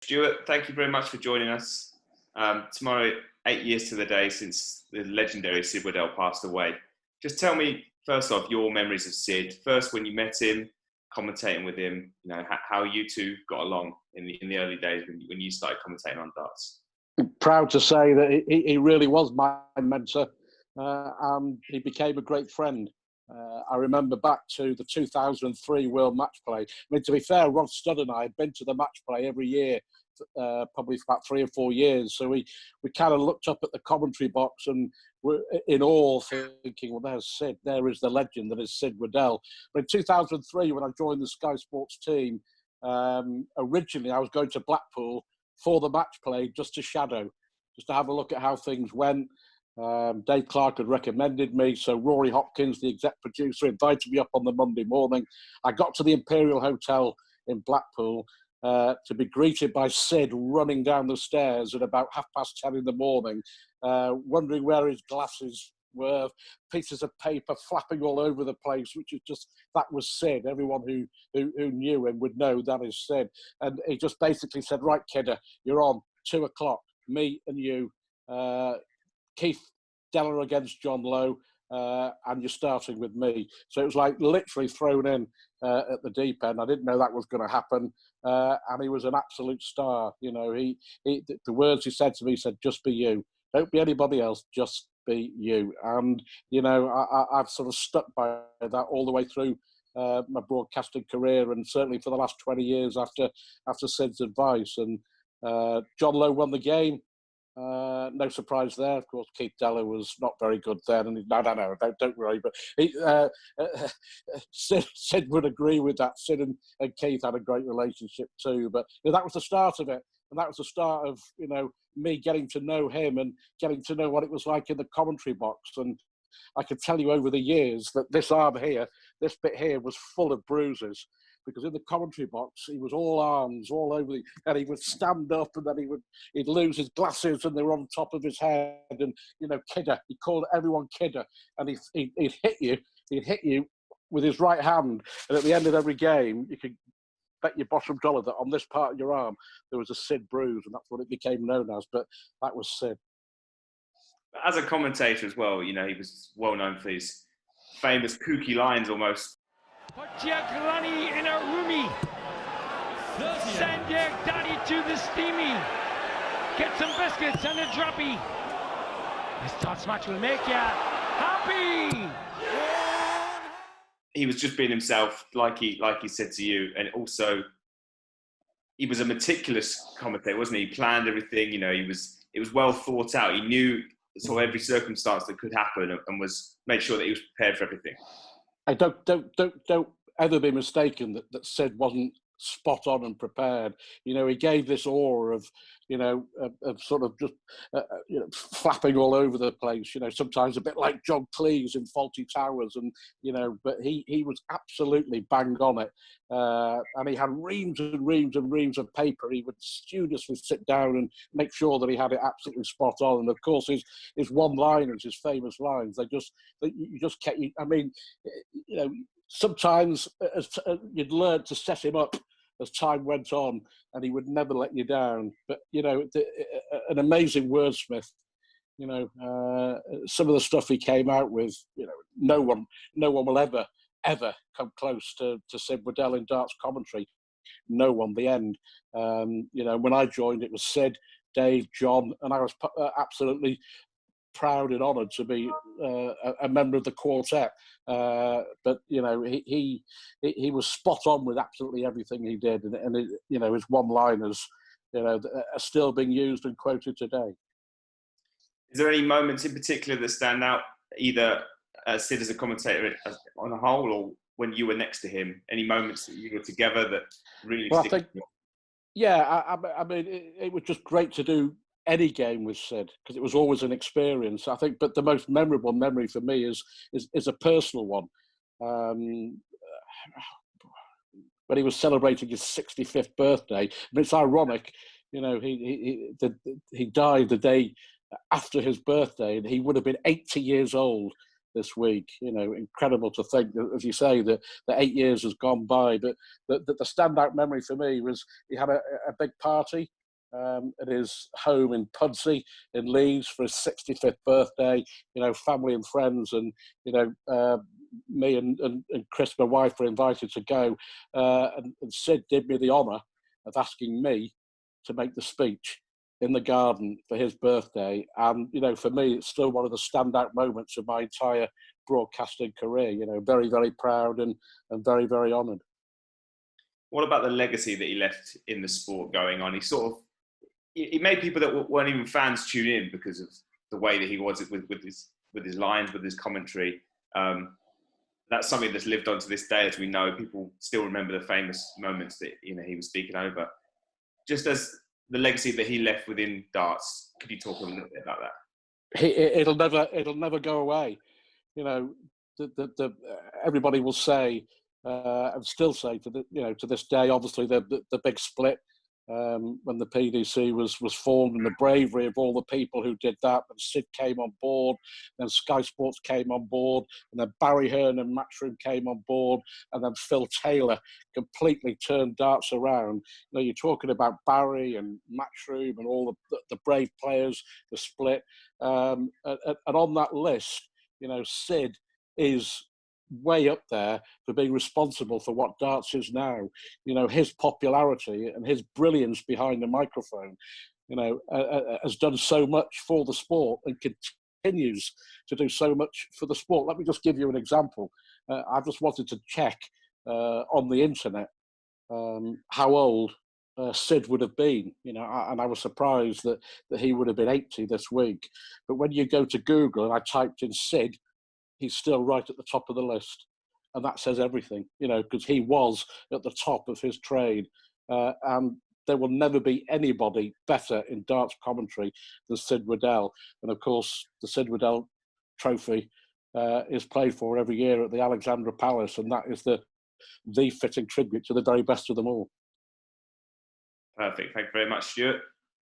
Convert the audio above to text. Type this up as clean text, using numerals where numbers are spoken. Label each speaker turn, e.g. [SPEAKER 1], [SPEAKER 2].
[SPEAKER 1] Stuart, thank you very much for joining us. Tomorrow, 8 years to the day since the legendary Sid Waddell passed away. Just tell me, first off, your memories of Sid. First, when you met him, commentating with him, how you two got along in the early days when you started commentating on darts.
[SPEAKER 2] Proud to say that he really was my mentor, and he became a great friend. I remember back to the 2003 World Match Play. I mean, to be fair, Rod Studd and I had been to the match play every year, probably for about 3 or 4 years. So we kind of looked up at the commentary box and were in awe, thinking, well, there's Sid. There is the legend that is Sid Waddell. But in 2003, when I joined the Sky Sports team, originally I was going to Blackpool for the match play just to shadow, just to have a look at how things went. Dave Clark had recommended me, so Rory Hopkins, the exec producer, invited me up on the Monday morning. I got to the Imperial Hotel in Blackpool to be greeted by Sid running down the stairs at about 10:30 in the morning, wondering where his glasses were, pieces of paper flapping all over the place, which is just, that was Sid. Everyone who knew him would know that is Sid. And he just basically said, right, kidder, you're on 2 o'clock, me and you, Keith Deller against John Lowe, and you're starting with me. So it was like literally thrown in at the deep end. I didn't know that was going to happen, and he was an absolute star. The words he said to me, he said, just be you. Don't be anybody else, just be you. And, I've sort of stuck by that all the way through my broadcasting career, and certainly for the last 20 years after Sid's advice. And John Lowe won the game. No surprise there. Of course, Keith Deller was not very good then. And no, don't worry. But Sid would agree with that. Sid and Keith had a great relationship too. But that was the start of it. And that was the start of, me getting to know him and getting to know what it was like in the commentary box. And I can tell you over the years that this arm here, this bit here, was full of bruises. Because in the commentary box, he was all arms, all over, and he would stand up, and then he'd lose his glasses, and they were on top of his head, and kidder. He called everyone kidder, and he'd hit you with his right hand, and at the end of every game, you could bet your bottom dollar that on this part of your arm there was a Sid bruise, and that's what it became known as. But that was Sid.
[SPEAKER 1] As a commentator as well, he was well known for his famous kooky lines almost.
[SPEAKER 3] Put your granny in a roomie. Send your daddy to the steamy. Get some biscuits and a droppy. This dance match will make you happy.
[SPEAKER 1] He was just being himself, like he said to you, and also he was a meticulous commentator, wasn't he? He planned everything. It was well thought out. He knew sort of every circumstance that could happen, and made sure that he was prepared for everything.
[SPEAKER 2] I don't ever be mistaken that Sid wasn't spot on and prepared. He gave this aura of, of sort of just, flapping all over the place. Sometimes a bit like John Cleese in Fawlty Towers, and but he was absolutely bang on it, and he had reams and reams and reams of paper. He would studiously sit down and make sure that he had it absolutely spot on. And of course, his one-liners, his famous lines, you just kept. I mean, sometimes you'd learn to set him up as time went on, and he would never let you down. But an amazing wordsmith. Some of the stuff he came out with, no one will ever come close to Sid Waddell in darts commentary. No one. The end. When I joined, it was Sid, Dave, John, and I was absolutely proud and honoured to be a member of the quartet. But he was spot on with absolutely everything he did, and his one-liners, are still being used and quoted today.
[SPEAKER 1] Is there any moments in particular that stand out, either Sid as a commentator on a whole, or when you were next to him? Any moments that you were together that really?
[SPEAKER 2] Well, I think, I mean, it was just great to do any game with Sid, because it was always an experience, I think. But the most memorable memory for me is a personal one. When he was celebrating his 65th birthday, but it's ironic, he died the day after his birthday, and he would have been 80 years old this week. You know, incredible to think, as you say, that 8 years has gone by. But the standout memory for me was he had a big party at his home in Pudsey in Leeds for his 65th birthday. You know, family and friends, and you know, me and Chris, my wife, were invited to go. And Sid did me the honour of asking me to make the speech in the garden for his birthday. And, you know, for me, it's still one of the standout moments of my entire broadcasting career. You know, very, very proud and very, very honoured.
[SPEAKER 1] What about the legacy that he left in the sport going on? He made people that weren't even fans tune in because of the way that he was with his lines, with his commentary. That's something that's lived on to this day, as we know. People still remember the famous moments that, you know, he was speaking over. Just as the legacy that he left within darts, could you talk a little bit about that?
[SPEAKER 2] It'll never go away. You know, everybody will say and still say to this day. Obviously, the big split when the PDC was formed, and the bravery of all the people who did that. And Sid came on board, then Sky Sports came on board, and then Barry Hearn and Matchroom came on board, and then Phil Taylor completely turned darts around. You know, you're talking about Barry and Matchroom and all the brave players, the split, and on that list, you know, Sid is way up there for being responsible for what darts is now. You know, his popularity and his brilliance behind the microphone, you know, has done so much for the sport and continues to do so much for the sport. Let me just give you an example. I just wanted to check on the internet how old Sid would have been, you know, and I was surprised that he would have been 80 this week. But when you go to Google and I typed in Sid, he's still right at the top of the list. And that says everything, you know, because he was at the top of his trade. And there will never be anybody better in darts commentary than Sid Waddell. And of course, the Sid Waddell trophy is played for every year at the Alexandra Palace. And that is the fitting tribute to the very best of them all.
[SPEAKER 1] Perfect. Thank you very much, Stuart.